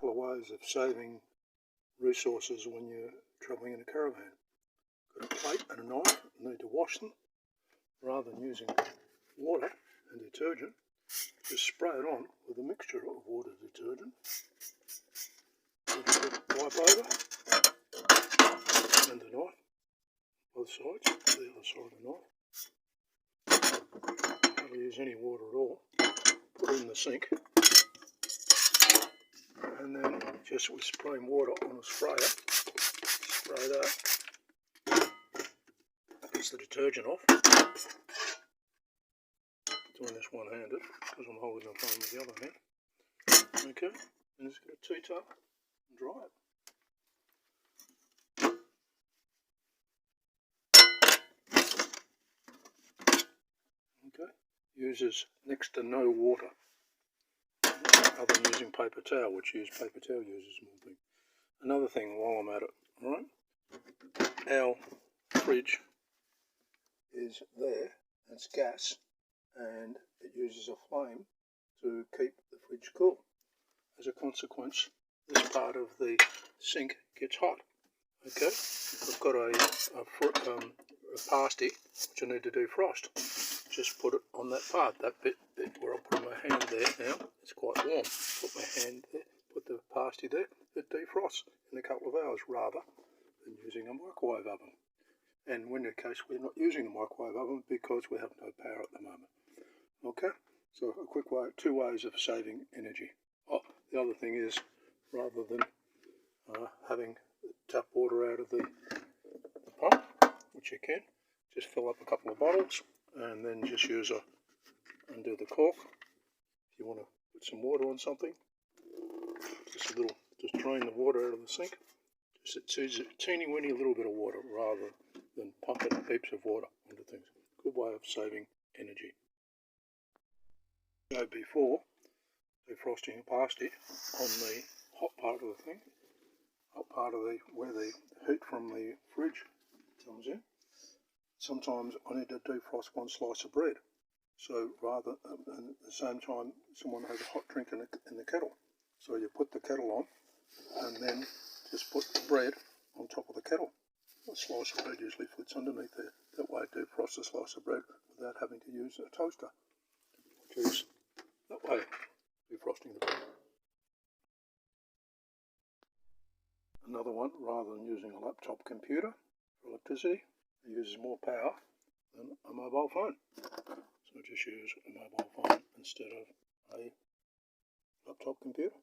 couple of ways of saving resources when you're travelling in a caravan. Got a plate and a knife, you need to wash them. Rather than using water and detergent, just spray it on with a mixture of water detergent. A little bit wipe over and the knife, both sides, the other side of the knife. Hardly use any water at all. Put it in the sink, and then just with spraying water on a sprayer, spray that, gets the detergent off. Doing this one-handed because I'm holding the phone with the other hand. Okay, and just get a tea-towel and dry it. Okay, uses next to no water, other than using paper towel, which paper towel uses more thing. Another thing while I'm at it, alright, our fridge is there, it's gas, and it uses a flame to keep the fridge cool. As a consequence, this part of the sink gets hot. Okay, I've got a pasty which I need to defrost. Just put it on that part, that bit where I put my hand there now, it's quite warm. Put my hand there, put the pasty there, it defrosts in a couple of hours rather than using a microwave oven. And in the case we're not using a microwave oven because we have no power at the moment. Okay, so a quick way, 2 ways of saving energy. Oh, the other thing is, rather than having tap water out of the pump, which you can, just fill up a couple of bottles and then just undo the cork. If you want to put some water on something, just drain the water out of the sink. Just a teeny weeny little bit of water rather than pumping heaps of water into things. Good way of saving energy. So before defrosting a pasty on the hot part of the thing, hot part of where the heat from the fridge comes in, sometimes I need to defrost one slice of bread. So rather, and at the same time, someone has a hot drink in the kettle. So you put the kettle on, and then just put the bread on top of the kettle. A slice of bread usually fits underneath there. That way, defrost a slice of bread without having to use a toaster, which is that way defrosting the bread. Another one, rather than using a laptop computer for electricity, it uses more power than a mobile phone. So just use a mobile phone instead of a laptop computer.